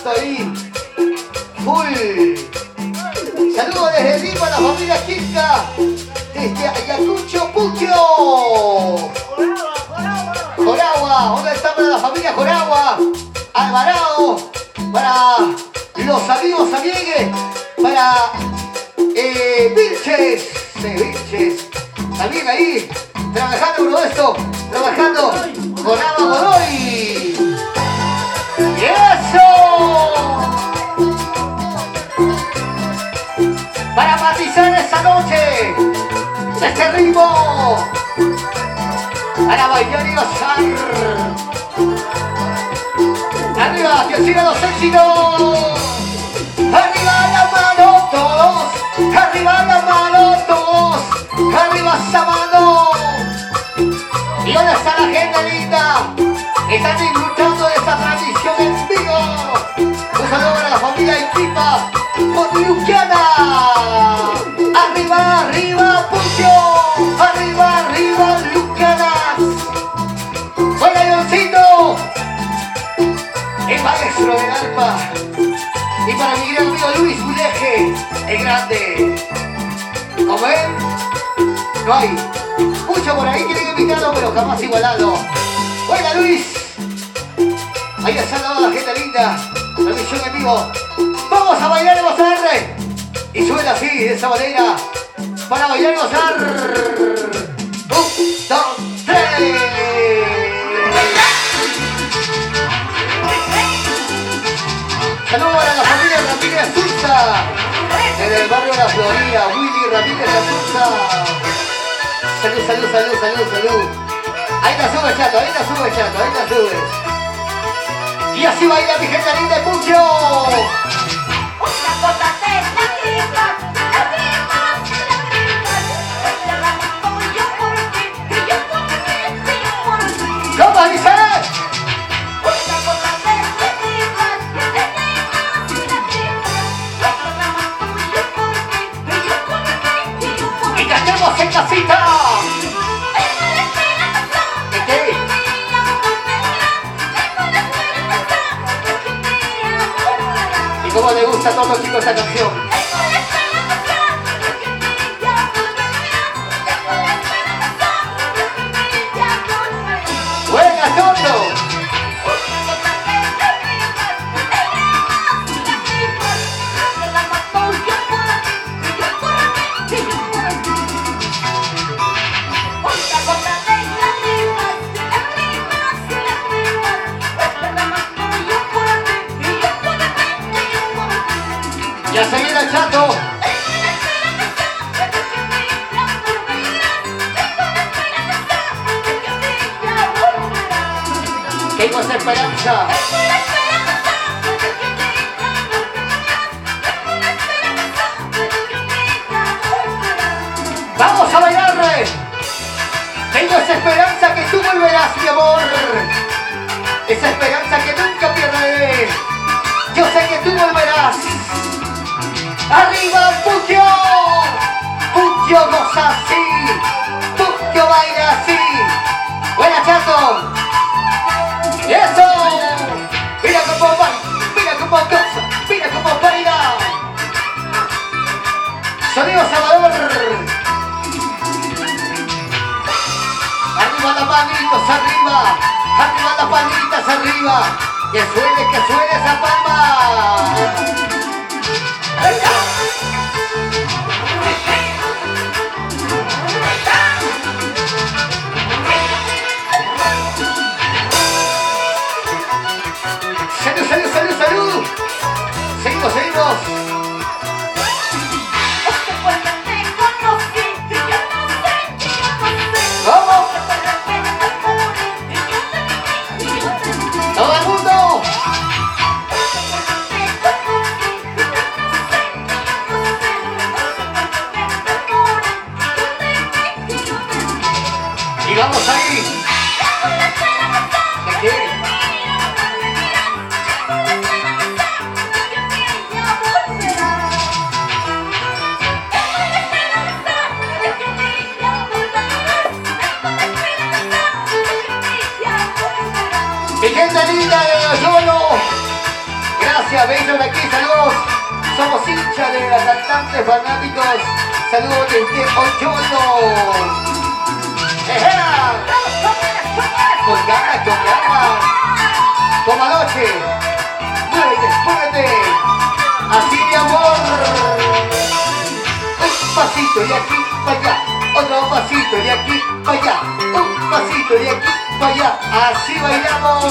contacto ahí. Full. Saludos desde Lima a la familia Quisca. Desde Ayacucho, Puquio. Joragua. ¿Dónde está para la familia Joragua? Alvarado. Para los amigos amigues. Para Vilches. Vilches. También ahí. Trabajando uno de esto. Trabajando con Ama Godoy. ¡Y eso! Para matizar esta noche, este ritmo, para bailar y gozar. Arriba, que sigan los éxitos. Arriba la mano todos, arriba la mano todos, arriba esa mano. ¿Y dónde está la gente linda? Están disfrutando de esta transmisión en vivo. Un saludo para la familia Equipa Luciana. Arriba, arriba, Pucho. Arriba, arriba, Lucianas. Buena Leoncito. El maestro del arpa. Y para mi gran amigo Luis Buleje, el grande. Como él, no hay mucho por ahí que tiene que invitarlo, pero jamás igualado. Buena Luis. Ahí está toda la gente linda. Transmisión en vivo. Vamos a bailar y gozar. Y suena así, de esa manera. Para bailar y gozar. 1, 2, 3. Saludos a la familia Ramírez Azurza. Desde el barrio de la Florida. Willy Ramírez Azurza. Salud, salud, salud, salud, salud. Ahí la sube, chato, ahí la sube, chato, ahí la sube. Y así baila mi gente linda de Pucho. ¿Cómo dice? Y cantemos en casita. ¿Cómo le gusta a todos los chicos esta canción? ¡Buena, Toto! ¡Ya se viene el chato! ¡Tengo esa esperanza! ¡Vamos a bailar! Tengo esa esperanza que tú volverás, mi amor. Esa esperanza que nunca pierdes. Yo sé que tú volverás. ¡Arriba, Pucho! Pucho goza así. Pucho baila así. ¡Buena, chato! ¡Y eso! ¡Mira cómo baila! ¡Mira cómo goza! ¡Mira cómo baila! ¡Sonido Salvador! ¡Arriba las manitos, arriba! ¡Arriba las manitas, arriba! ¡Que suene esa palma! ¡Salud, salud, salud, salud! ¡Seguimos, seguimos! ¿Cómo? ¡Todo el mundo! Y vamos ahí. ¿De qué? Gracias, bellos de aquí, saludos. Somos hinchas de las cantantes fanáticos. Saludos desde Oyono. ¡Ejea! Con ganas, con ganas. Como anoche. Muévete, muévete. Así mi amor. Un pasito de aquí para allá. Otro pasito de aquí para allá. Un pasito de aquí para allá. Así bailamos.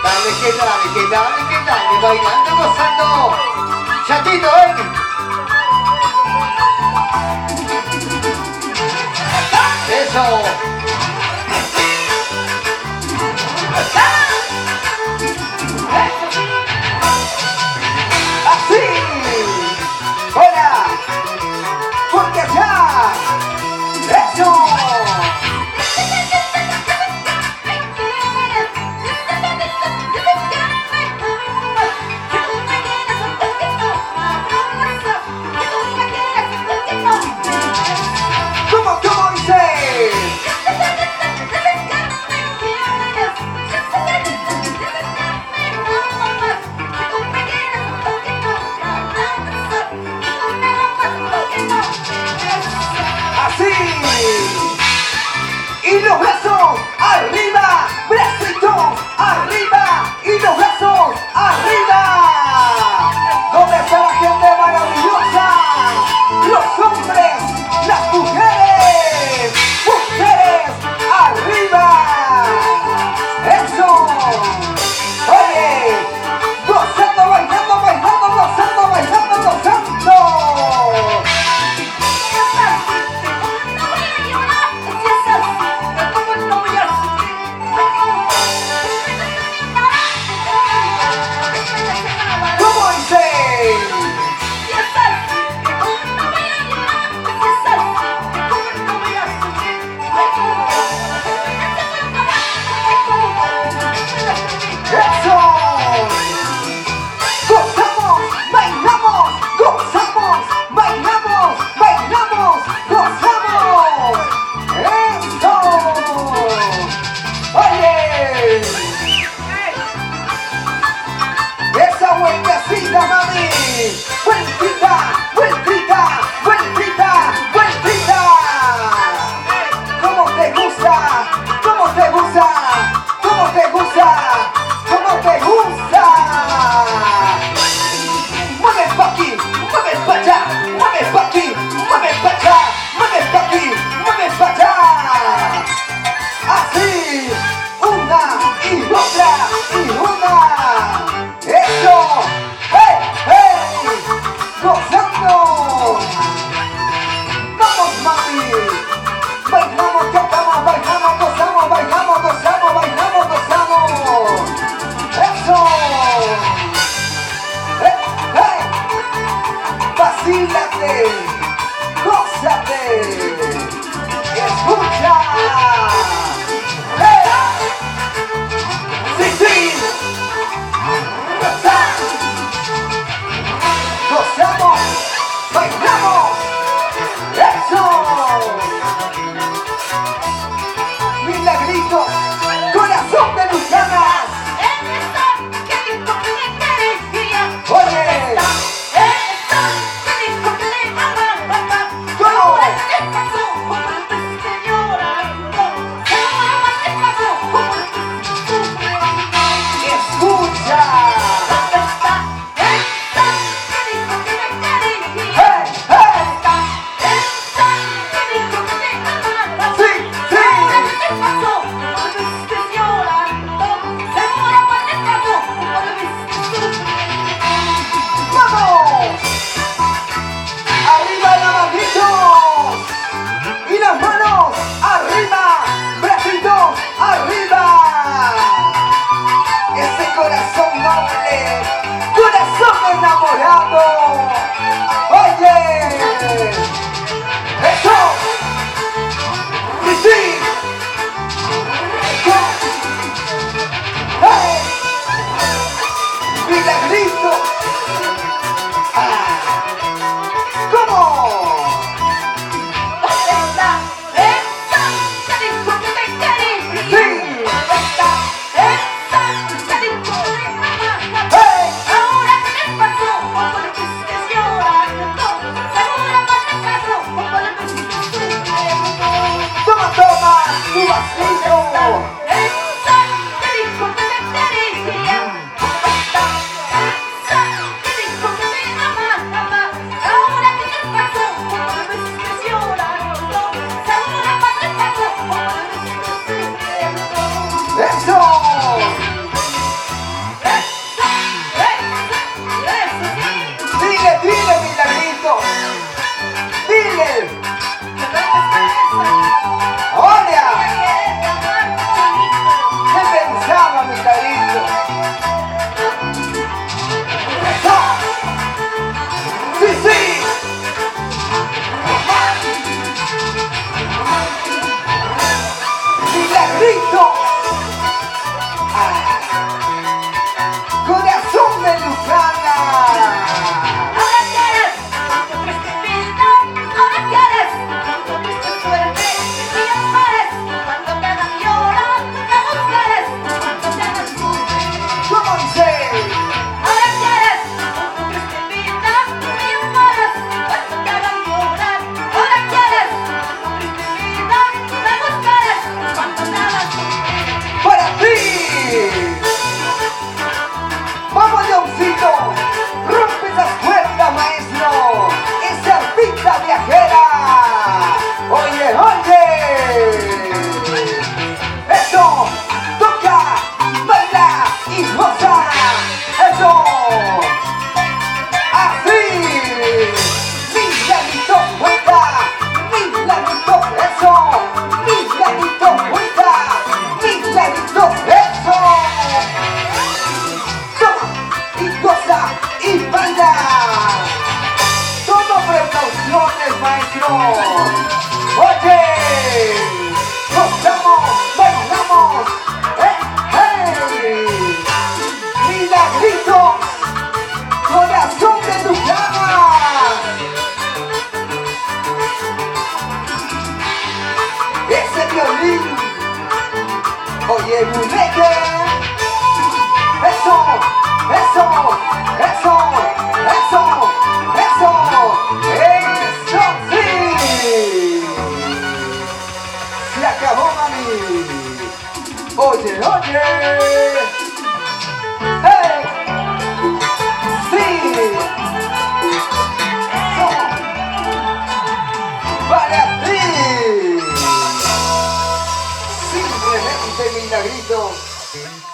Dale, que dale, que dale, que dale. Bailando, gozando. Chatito, ven. Eso. Así. Hola. Porque ya. Eso. ¿Cómo dice? Así. Y los brazos arriba, bracitos arriba y los brazos arriba. ¿Dónde está la gente maravillosa? Los hombres, las mujeres, mujeres arriba. Eso. Oye, gozando, bailando, bailando, gozando, bailando, gozando. ¿Cómo dice? ¡Eso! ¡Gozamos! ¡Bailamos! ¡Gozamos! ¡Bailamos! ¡Bailamos! ¡Gozamos! ¡Eso! ¡Oye! ¡Esa vueltecita, mami! ¡Vueltita! ¡Vueltita! ¡Vueltita! ¡Vueltita! ¿Cómo te gusta? ¿Cómo te gusta? ¿Cómo te gusta? ¿Cómo te gusta? Mueve pa' aquí, mueve pa' allá, mueve pa' aquí, mueve pa' allá, mueve pa' aquí, mueve pa' allá. Así, una y otra y una. Eso, hey, hey, gozando. Vamos, mami. Bailamos, tocamos, bailamos, gozamos, bailamos, gozamos, bailamos, gozamos. Eso. Hey. Vacílate, gózate, escucha. Hey. Sí, sí. Gozamos, bailamos. Eso. Milagritos, corazón de Lucianas. Oye, ¿cómo? Escucha. Hey. vamos. Oye, gozamos, bailamos. Hey. Milagritos, corazón de tu cama. Ese violín, oye, muñeca. Eso, eso, eso, eso, eso, eso sí. Se acabó, mami. Oye, oye.